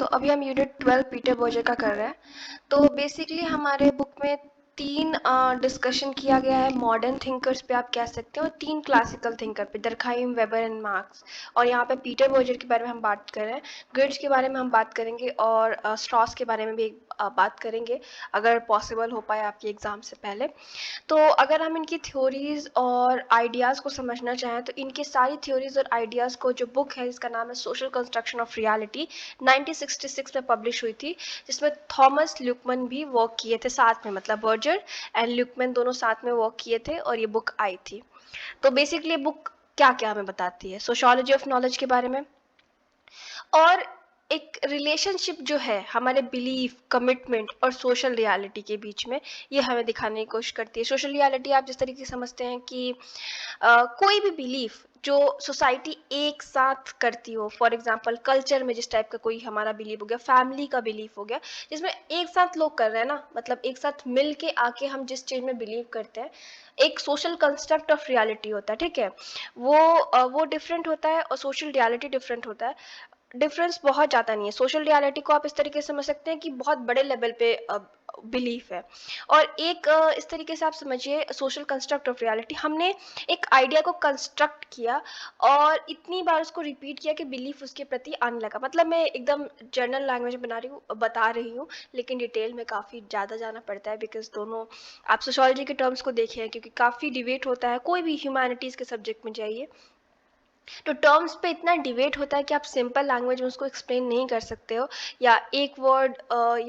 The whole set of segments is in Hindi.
तो अभी हम यूनिट 12 पीटर बर्जर का कर रहे हैं। तो बेसिकली हमारे बुक में 3 डिस्कशन किया गया है। मॉडर्न थिंकर्स पे आप कह सकते हो, 3 क्लासिकल थिंकर पे, दरखाइम, वेबर एंड मार्क्स। और यहाँ पे पीटर बर्जर के बारे में हम बात कर रहे हैं, ग्रिड्स के बारे में हम बात करेंगे और स्ट्रॉस के बारे में भी बात करेंगे अगर पॉसिबल हो पाए आपके एग्ज़ाम से पहले। तो अगर हम इनकी थ्योरीज और आइडियाज़ को समझना चाहें तो इनकी सारी थ्योरीज और आइडियाज़ को, जो बुक है जिसका नाम है सोशल कंस्ट्रक्शन ऑफ रियलिटी, 1966 में पब्लिश हुई थी, जिसमें थॉमस ल्यूकमैन भी वर्क किए थे साथ में, मतलब बर्जर एंड ल्यूकमैन दोनों साथ में वर्क किए थे और ये बुक आई थी। तो बेसिकली बुक क्या क्या हमें बताती है, सोशियोलॉजी ऑफ नॉलेज के बारे में, और एक रिलेशनशिप जो है हमारे बिलीफ, कमिटमेंट और सोशल रियलिटी के बीच में, ये हमें दिखाने की कोशिश करती है। सोशल रियलिटी आप जिस तरीके से समझते हैं कि कोई भी बिलीफ जो सोसाइटी एक साथ करती हो, फॉर एग्जांपल कल्चर में जिस टाइप का कोई हमारा बिलीफ हो गया, फैमिली का बिलीफ हो गया, जिसमें एक साथ लोग कर रहे हैं ना, मतलब एक साथ मिल के आके हम जिस चीज़ में बिलीव करते हैं, एक सोशल कंस्ट्रक्ट ऑफ रियलिटी होता है, ठीक है। वो डिफरेंट होता है और सोशल रियलिटी डिफरेंट होता है। डिफरेंस बहुत ज़्यादा नहीं है। सोशल रियलिटी को आप इस तरीके से समझ सकते हैं कि बहुत बड़े लेवल पे बिलीफ है, और एक इस तरीके से आप समझिए सोशल कंस्ट्रक्ट ऑफ रियलिटी, हमने एक आइडिया को कंस्ट्रक्ट किया और इतनी बार उसको रिपीट किया कि बिलीफ उसके प्रति आने लगा। मतलब मैं एकदम जनरल लैंग्वेज में बता रही हूँ, लेकिन डिटेल में काफ़ी ज़्यादा जाना पड़ता है, बिकॉज दोनों आप सोशोलॉजी के टर्म्स को देखें हैं, क्योंकि काफ़ी डिबेट होता है, कोई भी ह्यूमैनिटीज़ के सब्जेक्ट में जाइए तो टर्म्स पे इतना डिबेट होता है कि आप सिंपल लैंग्वेज में उसको एक्सप्लेन नहीं कर सकते हो, या एक वर्ड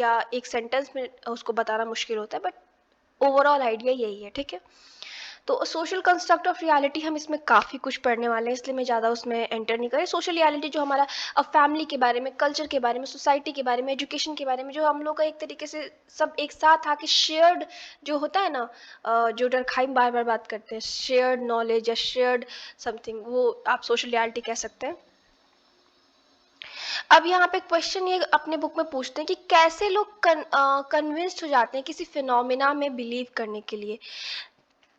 या एक सेंटेंस में उसको बताना मुश्किल होता है, बट ओवरऑल आइडिया यही है, ठीक है। तो सोशल कंस्ट्रक्ट ऑफ रियलिटी हम इसमें काफ़ी कुछ पढ़ने वाले हैं, इसलिए मैं ज़्यादा उसमें एंटर नहीं करें। सोशल रियलिटी जो हमारा फैमिली के बारे में, कल्चर के बारे में, सोसाइटी के बारे में, एजुकेशन के बारे में, जो हम लोग का एक तरीके से सब एक साथ आके शेयर्ड जो होता है ना, जो डरखाइम बार बार बात करते हैं, शेयर्ड नॉलेज या शेयर्ड समथिंग, वो आप सोशल रियलिटी कह सकते हैं। अब यहाँ पे क्वेश्चन ये अपने बुक में पूछते हैं कि कैसे लोग कन्विंस्ड हो जाते हैं किसी फिनोमिना में बिलीव करने के लिए।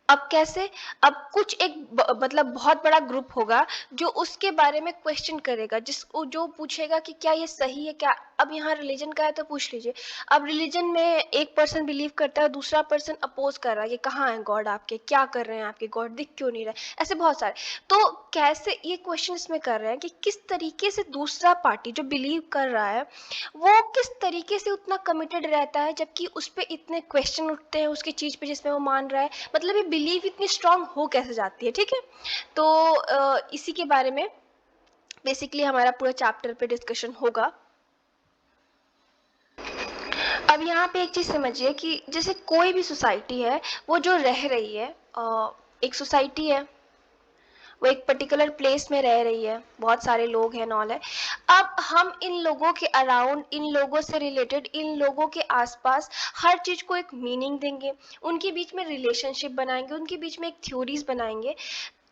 अब कैसे? अब कुछ एक मतलब बहुत बड़ा ग्रुप होगा जो उसके बारे में क्वेश्चन करेगा, जो पूछेगा कि क्या ये सही है क्या। अब यहाँ रिलीजन का है तो पूछ लीजिए। अब रिलीजन में एक पर्सन बिलीव करता है, दूसरा पर्सन अपोज कर रहा है कि कहाँ है गॉड आपके, क्या कर रहे हैं आपके गॉड, दिख क्यों नहीं रहा है, ऐसे बहुत सारे। तो कैसे ये क्वेश्चन इसमें कर रहे हैं कि किस तरीके से दूसरा पार्टी जो बिलीव कर रहा है वो किस तरीके से उतना कमिटेड रहता है, जबकि उस पर इतने क्वेश्चन उठते हैं उसकी चीज़ पे जिसमें वो मान रहा है। मतलब ये बिलीव इतनी स्ट्रांग हो कैसे जाती है, ठीक है। तो इसी के बारे में बेसिकली हमारा पूरा चैप्टर पे डिस्कशन होगा। अब यहाँ पे एक चीज़ समझिए कि जैसे कोई भी सोसाइटी है, वो जो रह रही है, एक सोसाइटी है, वो एक पर्टिकुलर प्लेस में रह रही है, बहुत सारे लोग हैं, नॉल है। अब हम इन लोगों के अराउंड, इन लोगों से रिलेटेड, इन लोगों के आसपास हर चीज़ को एक मीनिंग देंगे, उनके बीच में रिलेशनशिप बनाएंगे, उनके बीच में एक थ्योरीज बनाएंगे।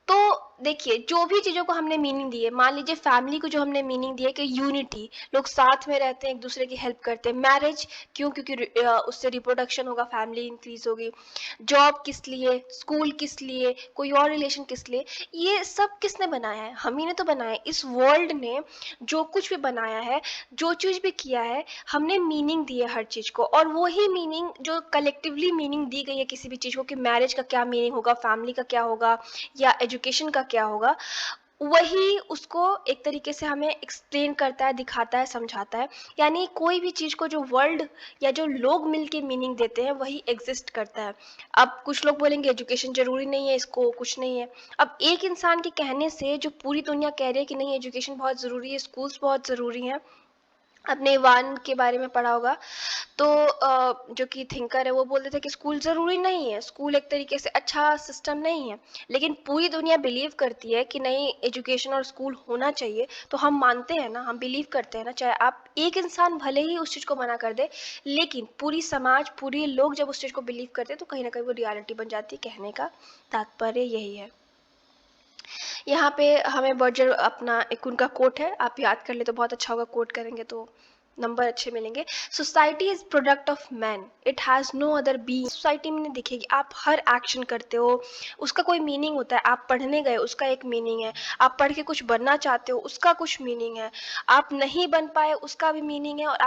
तो देखिए, जो भी चीज़ों को हमने मीनिंग दी है, मान लीजिए फैमिली को जो हमने मीनिंग दी है कि यूनिटी, लोग साथ में रहते हैं, एक दूसरे की हेल्प करते हैं। मैरिज क्यों? क्योंकि उससे रिप्रोडक्शन होगा, फैमिली इंक्रीज होगी। जॉब किस लिए, स्कूल किस लिए, कोई और रिलेशन किस लिए, ये सब किसने बनाया है? हम ही ने तो बनाया है। इस वर्ल्ड ने जो कुछ भी बनाया है, जो चीज़ भी किया है, हमने मीनिंग दी है हर चीज़ को, और वही मीनिंग जो कलेक्टिवली मीनिंग दी गई है किसी भी चीज़ को, कि मैरिज का क्या मीनिंग होगा, फैमिली का क्या होगा, या एजुकेशन का क्या होगा, वही उसको एक तरीके से हमें एक्सप्लेन करता है, दिखाता है, समझाता है। यानी कोई भी चीज़ को जो वर्ल्ड या जो लोग मिलके मीनिंग देते हैं, वही एग्जिस्ट करता है। अब कुछ लोग बोलेंगे एजुकेशन जरूरी नहीं है, इसको कुछ नहीं है। अब एक इंसान के कहने से जो पूरी दुनिया कह रही है कि नहीं एजुकेशन बहुत ज़रूरी है, स्कूल्स बहुत ज़रूरी हैं। आपने वान के बारे में पढ़ा होगा, तो जो कि थिंकर है, वो बोलते थे कि स्कूल ज़रूरी नहीं है, स्कूल एक तरीके से अच्छा सिस्टम नहीं है। लेकिन पूरी दुनिया बिलीव करती है कि नहीं, एजुकेशन और स्कूल होना चाहिए, तो हम मानते हैं ना, हम बिलीव करते हैं ना। चाहे आप एक इंसान भले ही उस चीज़ को मना कर दे, लेकिन पूरी समाज, पूरे लोग जब उस चीज़ को बिलीव करते हैं, तो कहीं ना कहीं वो रियलिटी बन जाती है। कहने का तात्पर्य यही है। यहाँ पे हमें बर्जर अपना एक उनका कोट है, आप याद कर ले तो बहुत अच्छा होगा, कोट करेंगे तो नंबर अच्छे मिलेंगे। Society is product of man, it has no other be. Society में नहीं दिखेगी, आप हर एक्शन करते हो उसका कोई मीनिंग होता है। आप पढ़ने गए उसका एक मीनिंग है, आप पढ़ के कुछ बनना चाहते हो उसका कुछ मीनिंग है, आप नहीं बन पाए उसका भी मीनिंग है, और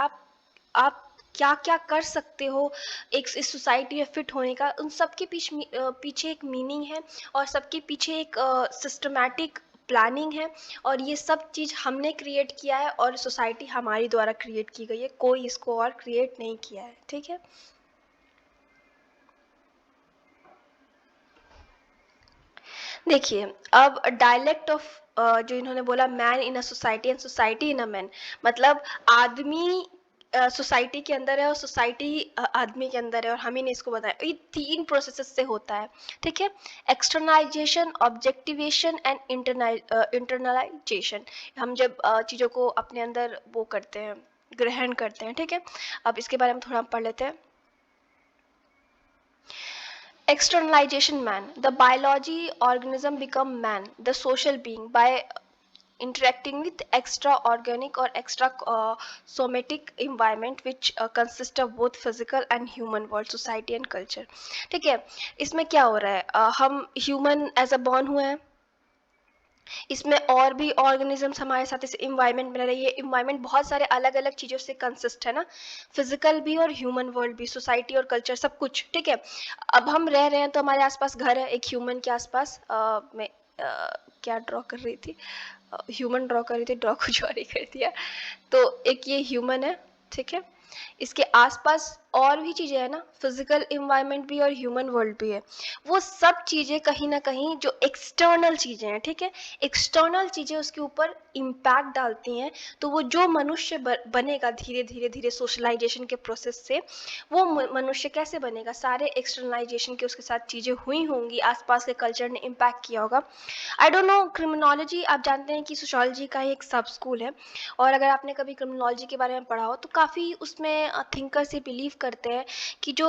आप क्या क्या कर सकते हो एक इस सोसाइटी में फिट होने का, उन सब के पीछे एक मीनिंग है, और सबके पीछे एक सिस्टमैटिक प्लानिंग है। और ये सब चीज़ हमने क्रिएट किया है, और सोसाइटी हमारी द्वारा क्रिएट की गई है, कोई इसको और क्रिएट नहीं किया है। ठीक है, देखिए अब डायलेक्ट ऑफ जो इन्होंने बोला man in a society and society in a man, मतलब आदमी सोसाइटी के अंदर है और सोसाइटी आदमी के अंदर है, और हम ही ने इसको बताया। ये तीन प्रोसेसेस से होता है। ठीक है, एक्सटर्नलाइजेशन, ऑब्जेक्टिवेशन एंड इंटरनलाइजेशन। हम जब चीज़ों को अपने अंदर वो करते हैं, ग्रहण करते हैं। ठीक है, अब इसके बारे में थोड़ा हम पढ़ लेते हैं। Externalization man. The biology organism become man, the social being, by interacting with extra organic or extra somatic environment which consist of both physical and human world, society and culture. ठीक है, इसमें क्या हो रहा है, हम ह्यूमन एज अ बॉर्न हुए हैं, इसमें और भी ऑर्गेनिजम्स हमारे साथ इस इन्वायरमेंट में रह रही है। इन्वायरमेंट बहुत सारे अलग अलग चीज़ों से कंसिस्ट है ना, फिजिकल भी और ह्यूमन वर्ल्ड भी, सोसाइटी और कल्चर सब कुछ। ठीक है, अब हम रह रहे हैं तो हमारे आसपास घर है, एक ह्यूमन के आसपास मैं क्या ड्रॉ कर रही थी, ह्यूमन ड्रॉ कर रही थी, ड्रॉ कुछ और ही कर दिया। तो एक ये ह्यूमन है। ठीक है, इसके आसपास और भी चीज़ें हैं ना, फिजिकल इन्वायरमेंट भी और ह्यूमन वर्ल्ड भी है। वो सब चीज़ें कहीं ना कहीं जो एक्सटर्नल चीज़ें हैं, ठीक है, एक्सटर्नल चीज़ें उसके ऊपर इम्पैक्ट डालती हैं। तो वो जो मनुष्य बनेगा धीरे धीरे धीरे सोशलाइजेशन के प्रोसेस से, वो मनुष्य कैसे बनेगा, सारे एक्सटर्नलाइजेशन के उसके साथ चीज़ें हुई होंगी, आसपास के कल्चर ने इम्पैक्ट किया होगा। आई डोंट नो, क्रिमिनोलॉजी आप जानते हैं कि सोशोलॉजी का ही एक सब स्कूल है, और अगर आपने कभी क्रिमिनोलॉजी के बारे में पढ़ा हो तो काफ़ी उसमें थिंकर्स ये बिलीव करते हैं कि जो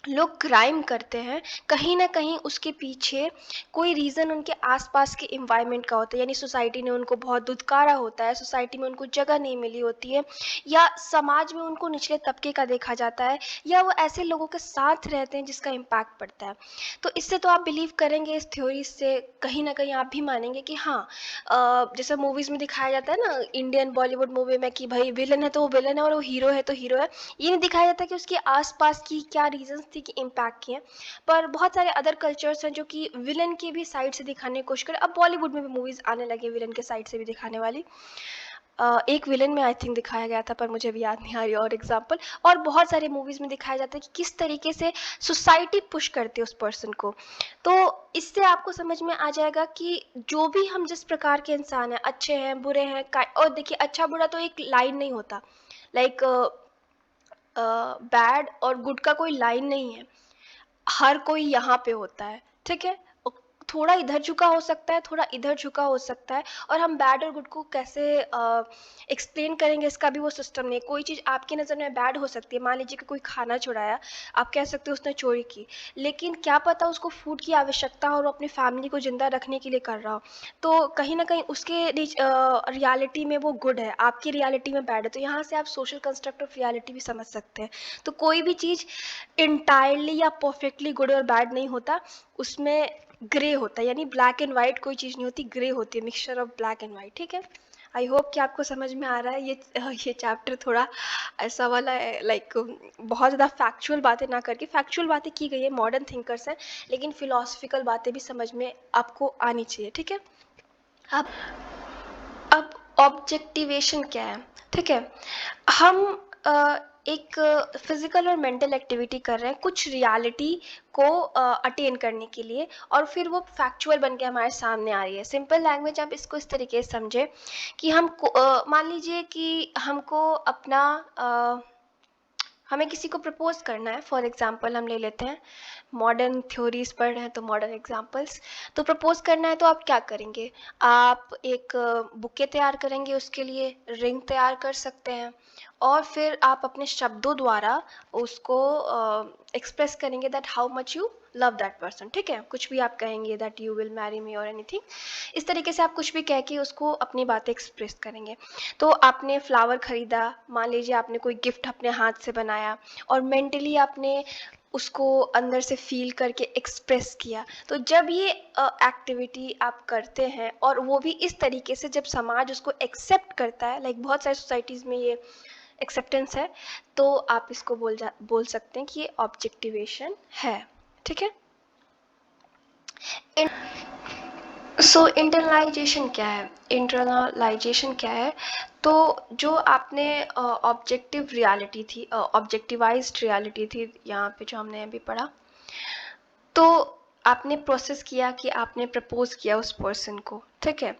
लोग क्राइम करते हैं कहीं ना कहीं उसके पीछे कोई रीज़न उनके आसपास के इन्वायरमेंट का होता है, यानी सोसाइटी ने उनको बहुत दुत्कारा होता है, सोसाइटी में उनको जगह नहीं मिली होती है, या समाज में उनको निचले तबके का देखा जाता है, या वो ऐसे लोगों के साथ रहते हैं जिसका इम्पैक्ट पड़ता है। तो इससे तो आप बिलीव करेंगे, इस थ्योरी से कहीं ना कहीं आप भी मानेंगे कि हाँ, जैसे मूवीज़ में दिखाया जाता है ना, इंडियन बॉलीवुड मूवी में, कि भाई विलन है तो वो विलन है और वो हीरो है तो हीरो है। ये नहीं दिखाया जाता कि उसके आसपास की क्या रीजंस थी कि इम्पैक्ट किए। पर बहुत सारे अदर कल्चर्स हैं जो कि विलन की भी साइड से दिखाने की कोशिश करें। अब बॉलीवुड में भी मूवीज़ आने लगी विलन के साइड से भी दिखाने वाली। एक विलन में आई थिंक दिखाया गया था, पर मुझे अभी याद नहीं आ रही और एग्जांपल। और बहुत सारे मूवीज़ में दिखाया जाता है कि किस तरीके से सोसाइटी पुश करती है उस पर्सन को। तो इससे आपको समझ में आ जाएगा कि जो भी हम जिस प्रकार के इंसान हैं, अच्छे हैं बुरे हैं, और देखिए अच्छा बुरा तो एक लाइन नहीं होता, लाइक बैड और गुड का कोई लाइन नहीं है, हर कोई यहाँ पे होता है। ठीक है, थोड़ा इधर झुका हो सकता है, थोड़ा इधर झुका हो सकता है, और हम बैड और गुड को कैसे एक्सप्लेन करेंगे इसका भी वो सिस्टम नहीं है। कोई चीज़ आपकी नज़र में बैड हो सकती है, मान लीजिए कि कोई खाना चुराया, आप कह सकते हो उसने चोरी की, लेकिन क्या पता उसको फूड की आवश्यकता हो और अपनी फैमिली को ज़िंदा रखने के लिए कर रहा हो, तो कहीं ना कहीं उसके रियलिटी में वो गुड है, आपकी रियलिटी में बैड है। तो यहाँ से आप सोशल कंस्ट्रक्ट ऑफ रियलिटी भी समझ सकते हैं। तो कोई भी चीज़ इंटायरली या परफेक्टली गुड और बैड नहीं होता, उसमें ग्रे होता है, यानी ब्लैक एंड वाइट कोई चीज़ नहीं होती, ग्रे होती है, mixture of black and white. ठीक है, आई होप कि आपको समझ में आ रहा है। ये चैप्टर थोड़ा ऐसा वाला है, लाइक बहुत ज़्यादा फैक्चुअल बातें ना करके, फैक्चुअल बातें की गई है, मॉडर्न थिंकर्स हैं, लेकिन फिलोसफिकल बातें भी समझ में आपको आनी चाहिए। ठीक है, अब अब ऑब्जेक्टिवेशन क्या है। ठीक है, हम एक फिजिकल और मेंटल एक्टिविटी कर रहे हैं कुछ रियलिटी को अटेन करने के लिए, और फिर वो फैक्चुअल बन के हमारे सामने आ रही है। सिंपल लैंग्वेज आप इसको इस तरीके से समझे कि मान लीजिए कि हमको अपना हमें किसी को प्रपोज करना है। फॉर एग्जांपल हम ले लेते हैं, मॉडर्न थ्योरीज पढ़ रहे हैं तो मॉडर्न एग्जांपल्स। तो प्रपोज करना है तो आप क्या करेंगे, आप एक बुके तैयार करेंगे, उसके लिए रिंग तैयार कर सकते हैं, और फिर आप अपने शब्दों द्वारा उसको एक्सप्रेस करेंगे that how much you love that person, ठीक है, कुछ भी आप कहेंगे that you will marry me और एनीथिंग, इस तरीके से आप कुछ भी कह के उसको अपनी बातें एक्सप्रेस करेंगे। तो आपने फ्लावर खरीदा, मान लीजिए आपने कोई गिफ्ट अपने हाथ से बनाया और मेंटली आपने उसको अंदर से फील करके एक्सप्रेस किया। तो जब ये एक्टिविटी आप करते हैं और वो भी इस तरीके से, जब समाज उसको एक्सेप्ट करता है, लाइक बहुत सारी सोसाइटीज़ में ये एक्सेप्टेंस है, तो आप इसको बोल सकते हैं कि ये ऑब्जेक्टिवेशन है, ठीक है। सो इंटरनलाइजेशन क्या है? इंटरनलाइजेशन क्या है? तो जो आपने ऑब्जेक्टिव रियलिटी थी, ऑब्जेक्टिवाइज्ड रियलिटी थी यहाँ पे जो हमने अभी पढ़ा, तो आपने प्रोसेस किया कि आपने प्रपोज किया उस पर्सन को, ठीक है,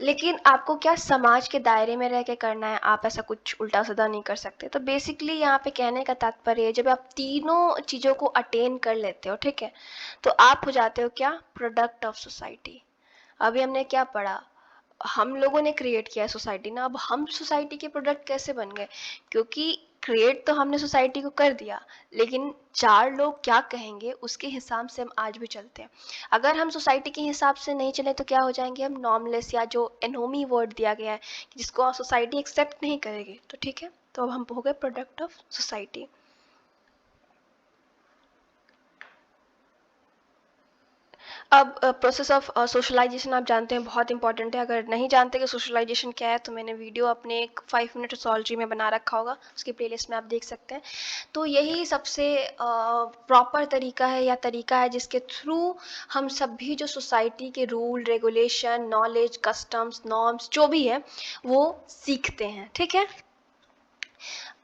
लेकिन आपको क्या समाज के दायरे में रह के करना है, आप ऐसा कुछ उल्टा सीधा नहीं कर सकते। तो बेसिकली यहाँ पे कहने का तात्पर्य है, जब आप तीनों चीज़ों को अटेन कर लेते हो, ठीक है, तो आप हो जाते हो क्या? Product of society. अभी हमने क्या पढ़ा? हम लोगों ने क्रिएट किया है सोसाइटी ना, अब हम सोसाइटी के प्रोडक्ट कैसे बन गए? क्योंकि क्रिएट तो हमने सोसाइटी को कर दिया, लेकिन चार लोग क्या कहेंगे उसके हिसाब से हम आज भी चलते हैं। अगर हम सोसाइटी के हिसाब से नहीं चले तो क्या हो जाएंगे हम? नॉर्मलेस, या जो एनोमी वर्ड दिया गया है जिसको सोसाइटी एक्सेप्ट नहीं करेगी, तो ठीक है, तो अब हम हो गए प्रोडक्ट ऑफ सोसाइटी। अब प्रोसेस ऑफ सोशलाइजेशन आप जानते हैं, बहुत इंपॉर्टेंट है। अगर नहीं जानते कि सोशलाइजेशन क्या है तो मैंने वीडियो अपने एक 5 मिनट सोशोलॉजी में बना रखा होगा, उसकी प्लेलिस्ट में आप देख सकते हैं। तो यही सबसे प्रॉपर तरीका है, या तरीका है जिसके थ्रू हम सभी जो सोसाइटी के rule regulation, knowledge, customs, norms जो भी है वो सीखते हैं, ठीक है।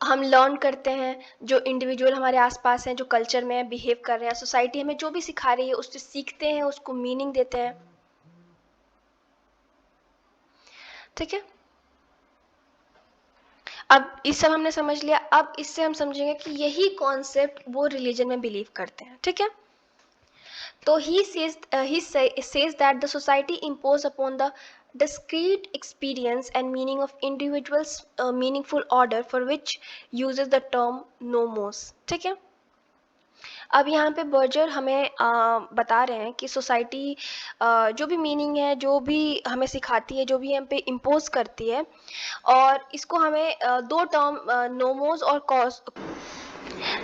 हम लर्न करते हैं, जो इंडिविजुअल हमारे आसपास हैं, जो कल्चर में बिहेव कर रहे हैं, सोसाइटी हमें जो भी सिखा रही है उससे सीखते हैं, उसको मीनिंग देते हैं, ठीक है। अब इस सब हमने समझ लिया। अब इससे हम समझेंगे कि यही कॉन्सेप्ट वो रिलीजन में बिलीव करते हैं, ठीक है। तो he says that the society impose upon the discrete experience and meaning of individuals meaningful order for which uses the term nomos, ठीक है। अब यहाँ पे बर्जर हमें बता रहे हैं कि सोसाइटी जो भी मीनिंग है, जो भी हमें सिखाती है, जो भी हम पे इम्पोज करती है, और इसको हमें दो टर्म नोमोज और कॉज।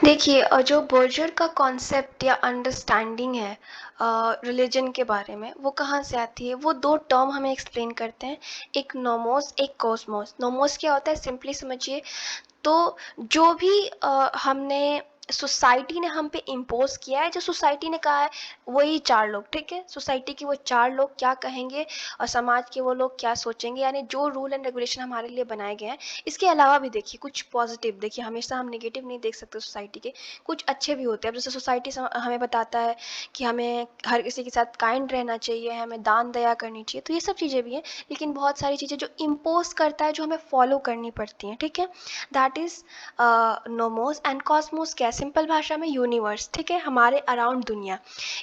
देखिए जो बर्जर का कॉन्सेप्ट या अंडरस्टैंडिंग है रिलीजन के बारे में, वो कहाँ से आती है? वो दो टर्म हमें एक्सप्लेन करते हैं, एक नोमोस, एक कॉस्मोस। नोमोस क्या होता है? सिंपली समझिए, तो जो भी हमने सोसाइटी ने हम पे इम्पोज किया है, जो सोसाइटी ने कहा है वही चार लोग, ठीक है, सोसाइटी के वो चार लोग क्या कहेंगे और समाज के वो लोग क्या सोचेंगे, यानी जो रूल एंड रेगुलेशन हमारे लिए बनाए गए हैं। इसके अलावा भी देखिए कुछ पॉजिटिव, देखिए हमेशा हम नेगेटिव नहीं देख सकते सोसाइटी के, कुछ अच्छे भी होते हैं। अब जैसे सोसाइटी हमें बताता है कि हमें हर किसी के साथ काइंड रहना चाहिए, हमें दान दया करनी चाहिए, तो ये सब चीज़ें भी हैं। लेकिन बहुत सारी चीज़ें जो इम्पोज करता है, जो हमें फॉलो करनी पड़ती हैं, ठीक है, that is nomos. And Cosmos क्या? सिंपल भाषा में यूनिवर्स, ठीक है, हमारे अराउंड दुनिया।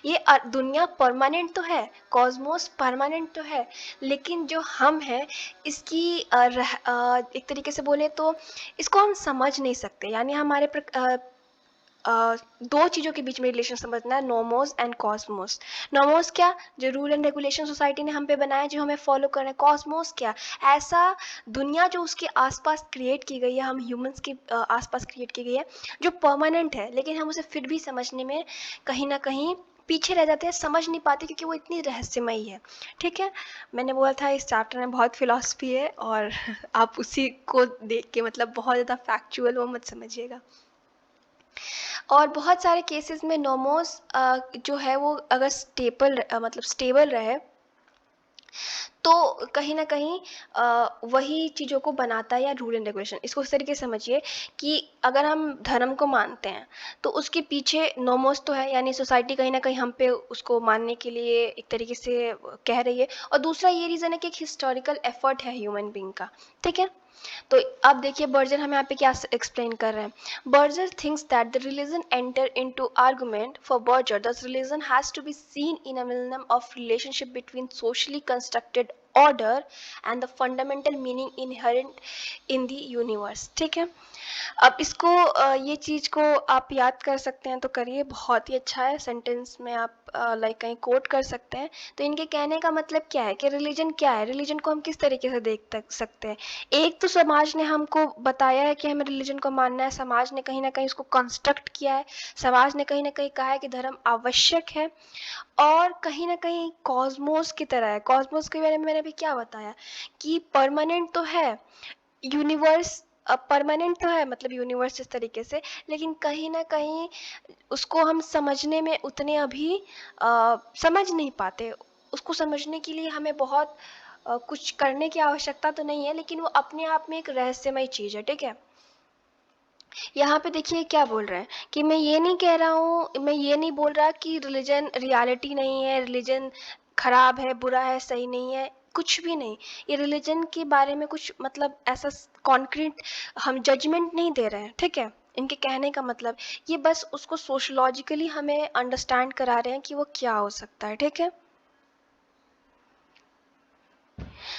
ये दुनिया परमानेंट तो है, कॉस्मोस परमानेंट तो है, लेकिन जो हम हैं इसकी एक तरीके से बोले तो इसको हम समझ नहीं सकते, यानी हमारे दो चीज़ों के बीच में रिलेशन समझना है, नोमोस एंड कॉस्मोस। नोमोस क्या? जो रूल एंड रेगुलेशन सोसाइटी ने हम पे बनाया, जो हमें फॉलो करना है। कॉस्मोस क्या? ऐसा दुनिया जो उसके आसपास क्रिएट की गई है, हम ह्यूमंस के आसपास क्रिएट की गई है, जो परमानेंट है, लेकिन हम उसे फिर भी समझने में कहीं ना कहीं पीछे रह जाते हैं, समझ नहीं पाते, क्योंकि वो इतनी रहस्यमयी है, ठीक है। मैंने बोला था इस चैप्टर में बहुत फिलॉसफी है, और आप उसी को देख के मतलब बहुत ज़्यादा फैक्चुअल वो मत समझिएगा। और बहुत सारे केसेस में नोमोस जो है वो अगर मतलब स्टेबल रहे, तो कहीं ना कहीं वही चीज़ों को बनाता है, या रूल एंड रेगुलेशन। इसको इस तरीके से समझिए कि अगर हम धर्म को मानते हैं तो उसके पीछे नोमोस तो है, यानी सोसाइटी कहीं ना कहीं हम पे उसको मानने के लिए एक तरीके से कह रही है, और दूसरा ये रीज़न है कि एक हिस्टोरिकल एफर्ट है ह्यूमन बींग का, ठीक है। तो अब देखिए बर्जर हमें यहाँ पे क्या एक्सप्लेन कर रहे हैं। Berger thinks that the religion enter into argument for Berger the religion has to be seen in a millennium of relationship between socially constructed order and the fundamental meaning inherent in the universe. ठीक है, अब इसको ये चीज़ को आप याद कर सकते हैं तो करिए, बहुत ही अच्छा है। सेंटेंस में आप लाइक कहीं कोट कर सकते हैं। तो इनके कहने का मतलब क्या है कि रिलीजन क्या है, रिलीजन को हम किस तरीके से देख सकते हैं। एक तो समाज ने हमको बताया है कि हमें रिलीजन को मानना है, समाज ने कहीं ना कहीं उसको कंस्ट्रक्ट किया है, समाज ने कहीं ना कहीं कहा है कि धर्म आवश्यक है, और कहीं ना कहीं कॉस्मोस की तरह है। कॉस्मोस के बारे में मैंने अभी क्या बताया कि परमानेंट तो है यूनिवर्स, परमानेंट तो है मतलब यूनिवर्स इस तरीके से, लेकिन कहीं ना कहीं उसको हम समझने में उतने अभी समझ नहीं पाते। उसको समझने के लिए हमें बहुत कुछ करने की आवश्यकता तो नहीं है, लेकिन वो अपने आप में एक रहस्यमय चीज़ है। ठीक है, यहाँ पे देखिए क्या बोल रहे हैं कि मैं ये नहीं कह रहा हूँ, मैं ये नहीं बोल रहा कि रिलीजन रियलिटी नहीं है, रिलीजन खराब है, बुरा है, सही नहीं है, कुछ भी नहीं। ये रिलीजन के बारे में कुछ मतलब ऐसा कॉन्क्रीट हम जजमेंट नहीं दे रहे हैं। ठीक है, इनके कहने का मतलब ये बस उसको सोशलॉजिकली हमें अंडरस्टैंड करा रहे हैं कि वो क्या हो सकता है। ठीक है,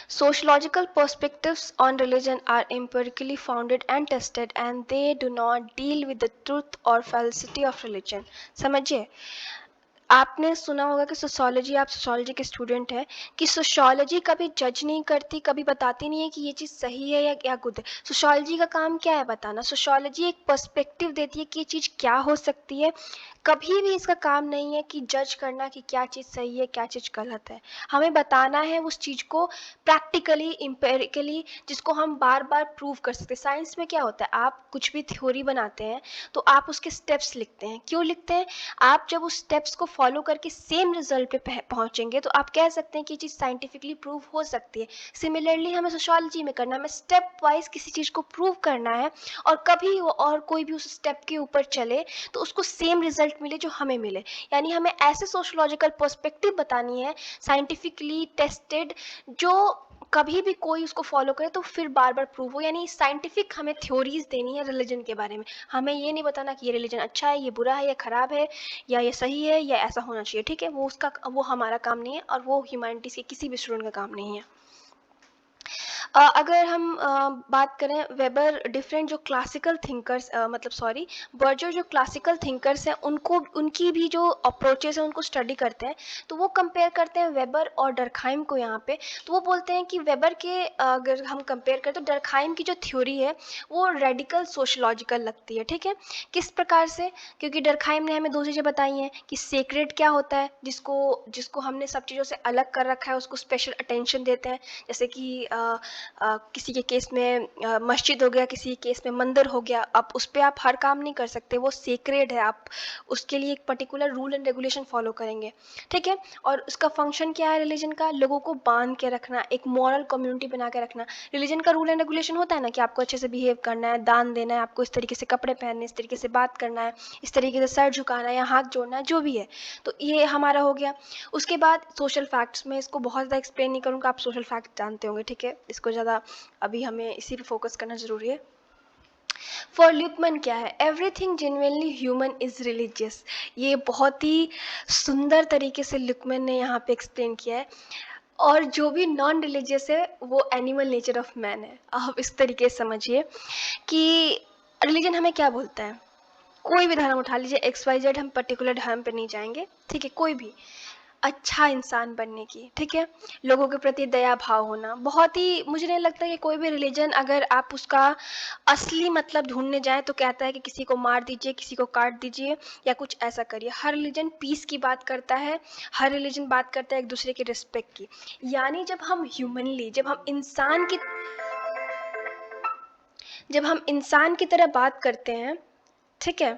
sociological perspectives on religion are empirically founded and tested, and they do not deal with the truth or falsity of religion. समझिए, आपने सुना होगा कि सोशोलॉजी, आप सोशोलॉजी के स्टूडेंट हैं, कि सोशोलॉजी कभी जज नहीं करती, कभी बताती नहीं है कि ये चीज़ सही है या गुड है। सोशोलॉजी का काम क्या है, बताना। सोशोलॉजी एक पर्सपेक्टिव देती है कि ये चीज़ क्या हो सकती है, कभी भी इसका काम नहीं है कि जज करना कि क्या चीज़ सही है क्या चीज़ गलत है। हमें बताना है उस चीज़ को प्रैक्टिकली, एम्पेरिकली, जिसको हम बार बार प्रूव कर सकते हैं। साइंस में क्या होता है, आप कुछ भी थ्योरी बनाते हैं तो आप उसके स्टेप्स लिखते हैं। क्यों लिखते हैं? आप जब उस स्टेप्स को फॉलो करके सेम रिजल्ट पे पहुंचेंगे तो आप कह सकते हैं कि ये चीज़ साइंटिफिकली प्रूव हो सकती है। सिमिलरली हमें सोशोलॉजी में करना है, हमें स्टेप वाइज किसी चीज़ को प्रूव करना है, और कभी वो और कोई भी उस स्टेप के ऊपर चले तो उसको सेम रिजल्ट मिले जो हमें मिले। यानी हमें ऐसे सोशोलॉजिकल पर्सपेक्टिव बतानी है, साइंटिफिकली टेस्टेड, जो कभी भी कोई उसको फॉलो करे तो फिर बार बार प्रूव हो। यानी साइंटिफिक हमें थ्योरीज देनी है रिलीजन के बारे में। हमें ये नहीं बताना कि ये रिलीजन अच्छा है, ये बुरा है, ये खराब है, या ये सही है, या ऐसा होना चाहिए। ठीक है, वो हमारा काम नहीं है, और वो ह्यूमैनिटीज़ के किसी भी स्टूडेंट का काम नहीं है। अगर हम बात करें वेबर डिफरेंट जो क्लासिकल थिंकर्स, मतलब सॉरी, बर्जर जो क्लासिकल थिंकर्स हैं उनको, उनकी भी जो अप्रोचेस हैं उनको स्टडी करते हैं, तो वो कंपेयर करते हैं वेबर और डर्कहाइम को यहाँ पे। तो वो बोलते हैं कि वेबर के अगर हम कंपेयर करें तो डर्कहाइम की जो थ्योरी है वो रेडिकल सोशलॉजिकल लगती है। ठीक है, किस प्रकार से? क्योंकि डर्कहाइम ने हमें दो चीज़ें बताई हैं कि सेक्रेड क्या होता है, जिसको जिसको हमने सब चीज़ों से अलग कर रखा है, उसको स्पेशल अटेंशन देते हैं। जैसे कि किसी के केस में मस्जिद हो गया, किसी के केस में मंदिर हो गया, अब उस पर आप हर काम नहीं कर सकते, वो सेक्रेड है, आप उसके लिए एक particular rule and regulation follow करेंगे। ठीक है, और उसका फंक्शन क्या है रिलीजन का? लोगों को बांध के रखना, एक मॉरल कम्युनिटी बना के रखना। रिलीजन का रूल एंड रेगुलेशन होता है ना कि आपको अच्छे से बिहेव करना है, दान देना है, आपको इस तरीके से कपड़े पहनने, इस तरीके से बात करना है, इस तरीके से सर झुकाना है या हाथ जोड़ना है, जो भी है। तो ये हमारा हो गया। उसके बाद सोशल फैक्ट्स में, इसको बहुत ज़्यादा एक्सप्लेन नहीं करूँगा, आप सोशल फैक्ट जानते होंगे। ठीक है, इसको ज़्यादा अभी हमें इसी पे फोकस करना ज़रूरी है। फॉर ल्यूकमैन क्या है? Everything genuinely human is religious. ये बहुत ही सुंदर तरीके से ल्यूकमैन ने यहाँ पे एक्सप्लेन किया है। और जो भी नॉन रिलीजियस है वो एनिमल नेचर ऑफ मैन है। आप इस तरीके से समझिए कि रिलीजन हमें क्या बोलता है। कोई भी धर्म उठा लीजिए, XYZ, हम पर्टिकुलर धर्म पे नहीं जाएंगे। ठीक है, कोई भी अच्छा इंसान बनने की, ठीक है, लोगों के प्रति दया भाव होना, बहुत ही, मुझे नहीं लगता कि कोई भी रिलीजन अगर आप उसका असली मतलब ढूंढने जाए तो कहता है कि किसी को मार दीजिए, किसी को काट दीजिए, या कुछ ऐसा करिए। हर रिलीजन पीस की बात करता है, हर रिलीजन बात करता है एक दूसरे के रिस्पेक्ट की। यानी जब हम ह्यूमनली, जब हम इंसान की तरह बात करते हैं, ठीक है,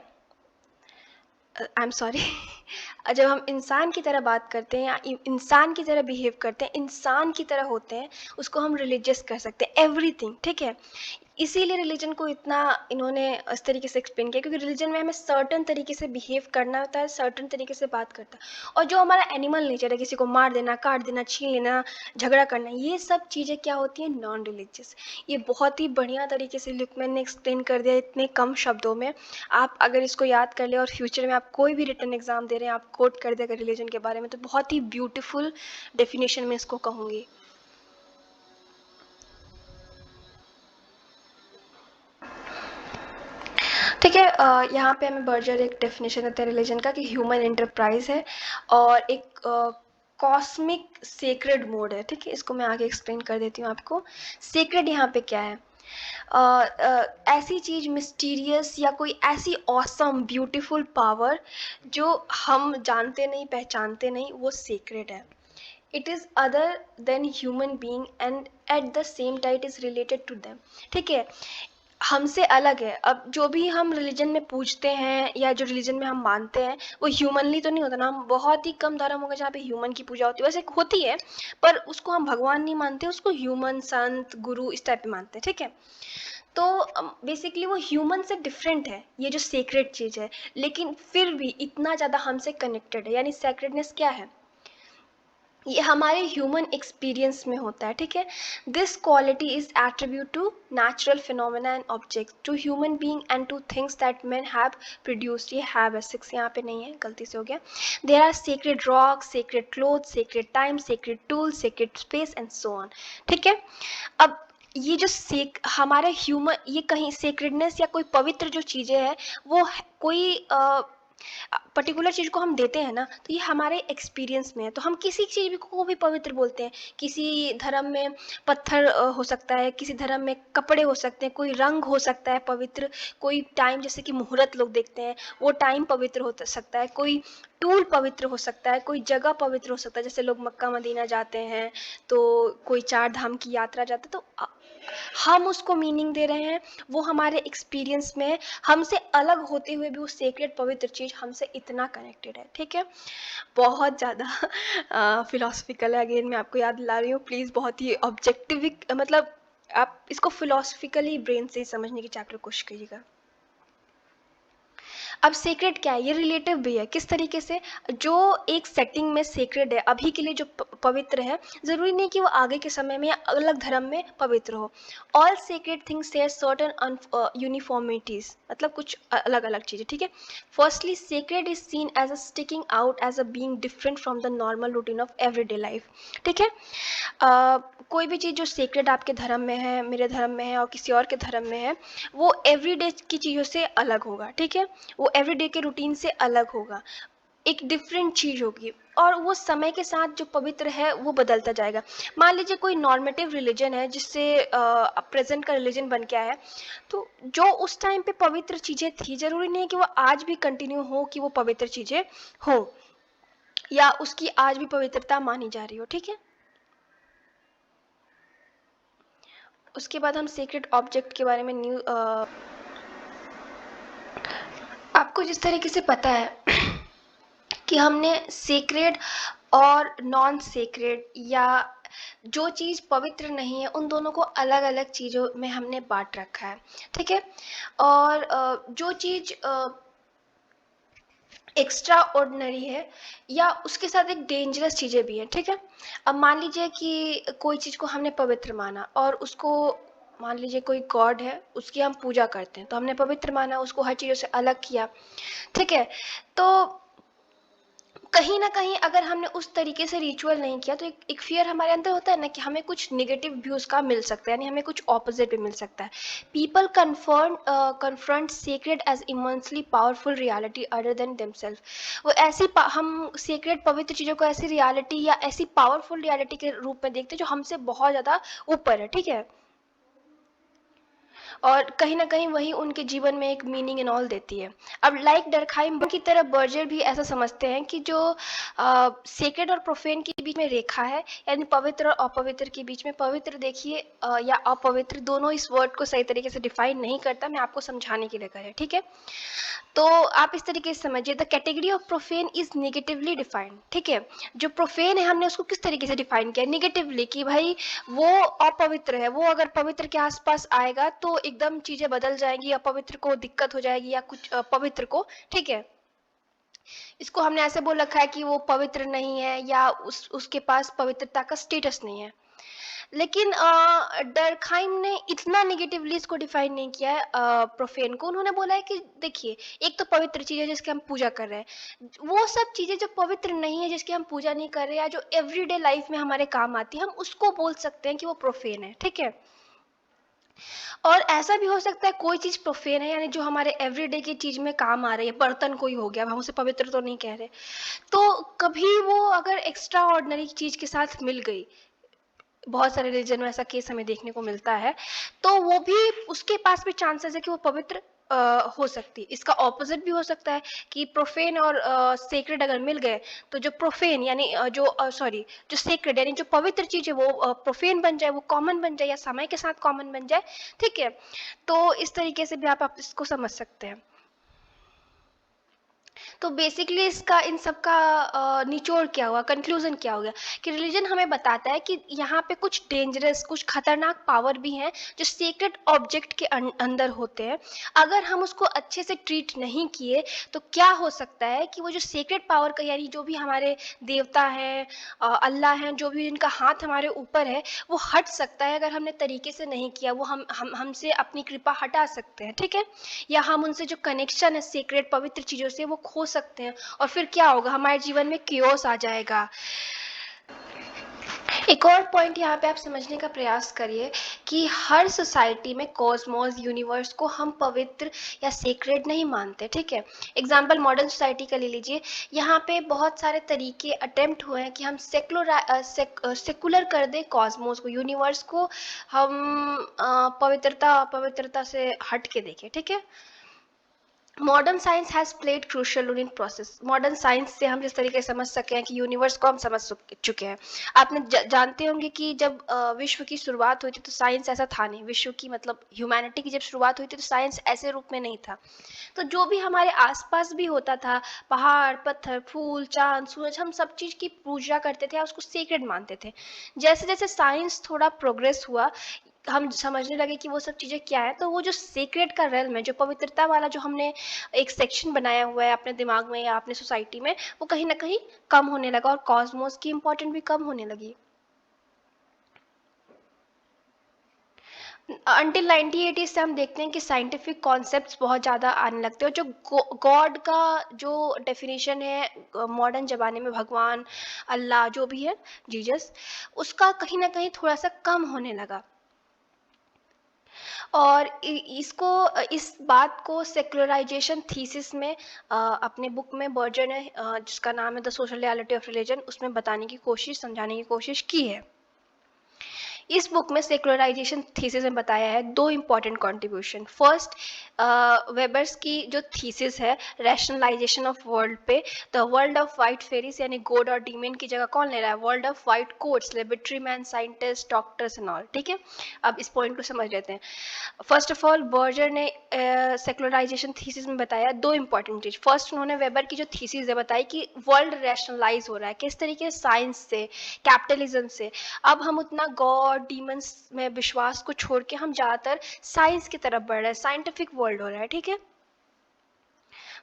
आई एम सॉरी, जब हम इंसान की तरह बात करते हैं या इंसान की तरह बिहेव करते हैं, इंसान की तरह होते हैं, उसको हम रिलीजियस कर सकते हैं। एवरीथिंग, ठीक है, इसीलिए रिलीजन को इतना इन्होंने इस तरीके से एक्सप्लेन किया, क्योंकि रिलीजन में हमें सर्टन तरीके से बिहेव करना होता है, सर्टन तरीके से बात करता है। और जो हमारा एनिमल नेचर है, किसी को मार देना, काट देना, छीन लेना, झगड़ा करना, ये सब चीज़ें क्या होती हैं? Non religious. ये बहुत ही बढ़िया तरीके से ल्यूकमैन ने एक्सप्लेन कर दिया इतने कम शब्दों में। आप अगर इसको याद कर ले और फ्यूचर में आप कोई भी रिटन एग्जाम दे रहे हैं, आप कोट कर दे अगर रिलीजन के बारे में, तो बहुत ही ब्यूटीफुल डेफिनेशन में इसको कहूँगी। ठीक है, यहाँ पे हमें बर्जर एक डेफिनेशन देते हैं रिलीजन का कि ह्यूमन एंटरप्राइज है और एक कॉस्मिक सेक्रेड मोड है। ठीक है, इसको मैं आगे एक्सप्लेन कर देती हूँ आपको। सेक्रेड यहाँ पे क्या है? ऐसी चीज़ मिस्टीरियस या कोई ऐसी ऑसम ब्यूटीफुल पावर जो हम जानते नहीं, पहचानते नहीं, वो सेक्रेड है। It is other than human being and at the same time it is related to them. ठीक है, हमसे अलग है। अब जो भी हम रिलीजन में पूजते हैं या जो रिलीजन में हम मानते हैं वो ह्यूमनली तो नहीं होता ना। हम बहुत ही कम धर्म होगा जहाँ पे ह्यूमन की पूजा होती है, वैसे होती है पर उसको हम भगवान नहीं मानते, उसको ह्यूमन, संत, गुरु इस टाइप में मानते हैं। ठीक है, तो बेसिकली वो ह्यूमन से डिफरेंट है ये जो सेक्रेड चीज़ है, लेकिन फिर भी इतना ज़्यादा हमसे कनेक्टेड है। यानी सेक्रेडनेस क्या है? ये हमारे ह्यूमन एक्सपीरियंस में होता है। ठीक है, this quality is attribute to natural phenomena and objects, to human being and to things that man have produced. ये हैव है, 6 यहाँ पे नहीं है, गलती से हो गया। There are sacred rock, sacred cloth, sacred time, sacred tool, sacred space and so on. ठीक है, अब ये जो हमारे ह्यूमन, ये कहीं सेक्रेडनेस या कोई पवित्र जो चीज़ें हैं वो कोई पर्टिकुलर चीज़ को हम देते हैं ना, तो ये हमारे एक्सपीरियंस में है। तो हम किसी चीज़ को भी पवित्र बोलते हैं। किसी धर्म में पत्थर हो सकता है, किसी धर्म में कपड़े हो सकते हैं, कोई रंग हो सकता है पवित्र, कोई टाइम जैसे कि मुहूर्त लोग देखते हैं वो टाइम पवित्र हो सकता है, कोई टूल पवित्र हो सकता है, कोई जगह पवित्र हो सकता है। जैसे लोग मक्का मदीना जाते हैं तो कोई 4 धाम की यात्रा जाते हैं, तो हम उसको मीनिंग दे रहे हैं, वो हमारे एक्सपीरियंस में हमसे अलग होते हुए भी वो सेक्रेड पवित्र चीज़ हमसे इतना कनेक्टेड है। ठीक है, बहुत ज़्यादा फिलोसफिकल है। अगेन मैं आपको याद दिला रही हूँ, प्लीज़ बहुत ही ऑब्जेक्टिव, मतलब आप इसको फिलोसफिकली ब्रेन से समझने की चाकर कोशिश कीजिएगा। अब सेक्रेड क्या है? ये रिलेटिव भी है। किस तरीके से? जो एक सेटिंग में सेक्रेड है, अभी के लिए जो पवित्र है, ज़रूरी नहीं कि वो आगे के समय में या अलग धर्म में पवित्र हो। All sacred things share certain uniformities, मतलब कुछ अलग अलग चीज़ें। ठीक है, firstly sacred is seen as a sticking out as a being different from the normal routine of everyday life. ठीक है, कोई भी चीज़ जो सेक्रेड आपके धर्म में है, मेरे धर्म में है और किसी और के धर्म में है, वो एवरीडे की चीज़ों से अलग होगा। ठीक है, वो एवरीडे के रूटीन से अलग होगा, एक डिफरेंट चीज़ होगी और वो समय के साथ जो पवित्र है वो बदलता जाएगा। मान लीजिए कोई नॉर्मेटिव रिलीजन है जिससे प्रेजेंट का रिलीजन बन के आया है, तो जो उस टाइम पे पवित्र चीज़ें थी, ज़रूरी नहीं है कि वो आज भी कंटिन्यू हो कि वो पवित्र चीज़ें हो या उसकी आज भी पवित्रता मानी जा रही हो। ठीक है, उसके बाद हम सीक्रेट ऑब्जेक्ट के बारे में आपको जिस तरीके से पता है कि हमने सेक्रेड और नॉन सेक्रेड या जो चीज़ पवित्र नहीं है उन दोनों को अलग अलग चीज़ों में हमने बांट रखा है। ठीक है, और जो चीज़ एक्स्ट्रा ऑर्डिनरी है या उसके साथ एक डेंजरस चीज़ें भी हैं। ठीक है, अब मान लीजिए कि कोई चीज़ को हमने पवित्र माना और उसको, मान लीजिए कोई गॉड है, उसकी हम पूजा करते हैं तो हमने पवित्र माना, उसको हर चीज़ों से अलग किया। ठीक है, तो कहीं ना कहीं अगर हमने उस तरीके से रिचुअल नहीं किया तो एक फियर हमारे अंदर होता है ना कि हमें कुछ नेगेटिव व्यूज का मिल सकता है, यानी हमें कुछ ऑपोजिट भी मिल सकता है। People confront sacred as immensely powerful reality other than themselves. वो हम सेक्रेड पवित्र चीज़ों को ऐसी रियलिटी या ऐसी पावरफुल रियलिटी के रूप में देखते हैं जो हमसे बहुत ज़्यादा ऊपर है। ठीक है, और कहीं ना कहीं वही उनके जीवन में एक मीनिंग एंड ऑल देती है। अब लाइक डरखाइम की तरह बर्जर भी ऐसा समझते हैं कि जो सेक्रेड और प्रोफेन के बीच में रेखा है, यानी पवित्र और अपवित्र के बीच में, पवित्र देखिए या अपवित्र, दोनों इस वर्ड को सही तरीके से डिफाइन नहीं करता, मैं आपको समझाने के लिए कर है। ठीक है, तो आप इस तरीके से समझिए, the category of profane is negatively defined. ठीक है, जो प्रोफेन है हमने उसको किस तरीके से डिफाइन किया? निगेटिवली, कि भाई वो अपवित्र है, वो अगर पवित्र के आसपास आएगा तो एकदम चीजें बदल जाएंगी, अपवित्र को दिक्कत हो जाएगी या कुछ पवित्र को। ठीक है, इसको हमने ऐसे बोल रखा है कि वो पवित्र नहीं है या उसके पास पवित्रता का स्टेटस नहीं है। लेकिन डर्कहाइम ने इतना नेगेटिवली इसको डिफाइन नहीं किया है प्रोफेन को। उन्होंने बोला है कि देखिए, एक तो पवित्र चीज़ है जिसकी हम पूजा कर रहे हैं, वो सब चीज़ें जो पवित्र नहीं है, जिसकी हम पूजा नहीं कर रहे हैं या जो एवरीडे लाइफ में हमारे काम आती है, हम उसको बोल सकते हैं कि वो प्रोफेन है। ठीक है, और ऐसा भी हो सकता है कोई चीज़ प्रोफेन है, यानी जो हमारे एवरीडे की चीज़ में काम आ रही है, बर्तन कोई हो गया, हम उसे पवित्र तो नहीं कह रहे, तो कभी वो अगर एक्स्ट्रा ऑर्डिनरी चीज़ के साथ मिल गई, बहुत सारे रिलीजन में ऐसा केस हमें देखने को मिलता है, तो वो भी उसके पास भी चांसेस है कि वो पवित्र हो सकती है। इसका ऑपोजिट भी हो सकता है कि प्रोफेन और सेक्रेड अगर मिल गए, तो जो प्रोफेन यानी जो सेक्रेड यानी जो पवित्र चीज़ है वो प्रोफेन बन जाए, वो कॉमन बन जाए या समय के साथ कॉमन बन जाए, ठीक है। तो इस तरीके से भी आप इसको समझ सकते हैं। तो बेसिकली इसका इन सब का निचोड़ क्या हुआ, कंक्लूजन क्या हो गया कि रिलीजन हमें बताता है कि यहाँ पे कुछ डेंजरस, कुछ खतरनाक पावर भी हैं जो सीक्रेट ऑब्जेक्ट के अंदर होते हैं। अगर हम उसको अच्छे से ट्रीट नहीं किए तो क्या हो सकता है कि वो जो सीक्रेट पावर का, यानी जो भी हमारे देवता हैं, अल्लाह हैं, जो भी इनका हाथ हमारे ऊपर है, वो हट सकता है अगर हमने तरीके से नहीं किया। वो हमसे अपनी कृपा हटा सकते हैं, ठीक है, या हम उनसे जो कनेक्शन है सीक्रेट पवित्र चीज़ों से वो खो सकते हैं, और फिर क्या होगा, हमारे जीवन में कियोस आ जाएगा। एक और पॉइंट यहाँ पे आप समझने का प्रयास करिए कि हर सोसाइटी में कॉस्मोस, यूनिवर्स को हम पवित्र या सेक्रेड नहीं मानते, ठीक है। एग्जाम्पल मॉडर्न सोसाइटी का ले लीजिए, यहाँ पे बहुत सारे तरीके अटेम्प्ट हुए हैं कि हम सेकुलर कर दें कॉस्मोस को, यूनिवर्स को हम पवित्रता से हट के देखें, ठीक है। Modern science has played crucial role in process. Modern science से हम जिस तरीके से समझ सके हैं कि यूनिवर्स को हम समझ चुके हैं। आपने जानते होंगे कि जब विश्व की शुरुआत हुई थी तो साइंस ऐसा था नहीं। विश्व की मतलब ह्यूमैनिटी की जब शुरुआत हुई थी तो साइंस ऐसे रूप में नहीं था। तो जो भी हमारे आसपास भी होता था, पहाड़, पत्थर, फूल, चांद, सूरज, हम सब चीज़ की पूजा करते थे, उसको सेक्रेड मानते थे। जैसे जैसे साइंस थोड़ा प्रोग्रेस हुआ, हम समझने लगे कि वो सब चीज़ें क्या है, तो वो जो सीक्रेट का रेल्म है, जो पवित्रता वाला जो हमने एक सेक्शन बनाया हुआ है अपने दिमाग में या अपने सोसाइटी में, वो कहीं ना कहीं कम होने लगा और कॉस्मोस की इम्पोर्टेंट भी कम होने लगी। अंटिल 1980 से हम देखते हैं कि साइंटिफिक कॉन्सेप्ट्स बहुत ज़्यादा आने लगते हैं, और जो गॉड का जो डेफिनेशन है मॉडर्न ज़माने में, भगवान, अल्लाह, जो भी है, जीसस, उसका कहीं ना कहीं थोड़ा सा कम होने लगा। और इस बात को सेक्युलराइजेशन थीसिस में अपने बुक में बर्जर ने जिसका नाम है the social reality of religion, उसमें बताने की कोशिश, समझाने की कोशिश की है। इस बुक में सेक्युलराइजेशन थीसिस में बताया है दो इंपॉर्टेंट कंट्रीब्यूशन। फर्स्ट, वेबर्स की जो थीसिस है रैशनलाइजेशन ऑफ वर्ल्ड पे, the world of white fairies, यानी गॉड और डीमन की जगह कौन ले रहा है, world of white coats, laboratory man, scientist, doctors and all, ठीक है। अब इस पॉइंट को समझ लेते हैं। फर्स्ट ऑफ ऑल, बर्जर ने सेक्युलराइजेशन थीसिस में बताया दो इंपॉर्टेंट चीज। फर्स्ट, उन्होंने वेबर की जो थीसिस है बताई कि वर्ल्ड रैशनलाइज हो रहा है किस तरीके से, साइंस से, कैपिटलिज्म से। अब हम उतना गॉड, डीमंस में विश्वास को छोड़ के हम ज़्यादातर साइंस की तरफ बढ़ रहे हैं, साइंटिफिक वर्ल्ड हो रहा है, ठीक है।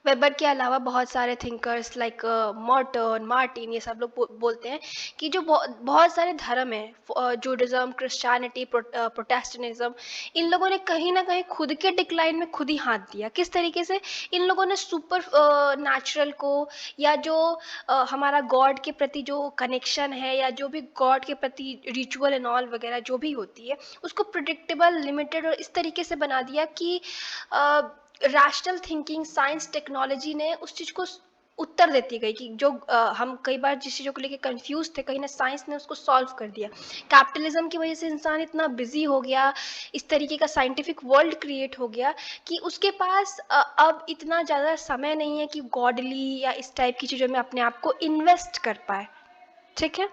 वेबर के अलावा बहुत सारे थिंकर्स लाइक मॉर्टन, मार्टिन, ये सब लोग बोलते हैं कि जो बहुत सारे धर्म हैं, जूडिज्म, क्रिश्चियनिटी, प्रोटेस्टेंटिज्म, इन लोगों ने कहीं ना कहीं खुद के डिक्लाइन में खुद ही हाथ दिया। किस तरीके से, इन लोगों ने सुपर नेचुरल को, या जो हमारा गॉड के प्रति जो कनेक्शन है, या जो भी गॉड के प्रति रिचुअल एंड ऑल वगैरह जो भी होती है, उसको प्रिडिक्टेबल, लिमिटेड और इस तरीके से बना दिया कि रैशनल थिंकिंग, साइंस, टेक्नोलॉजी ने उस चीज़ को उत्तर देती गई कि जो हम कई बार जिस चीज़ों को लेके कंफ्यूज थे, कहीं ना साइंस ने उसको सॉल्व कर दिया। कैपिटलिज्म की वजह से इंसान इतना बिजी हो गया, इस तरीके का साइंटिफिक वर्ल्ड क्रिएट हो गया कि उसके पास अब इतना ज़्यादा समय नहीं है कि गॉडली या इस टाइप की चीज़ों में अपने आप को इन्वेस्ट कर पाए, ठीक है।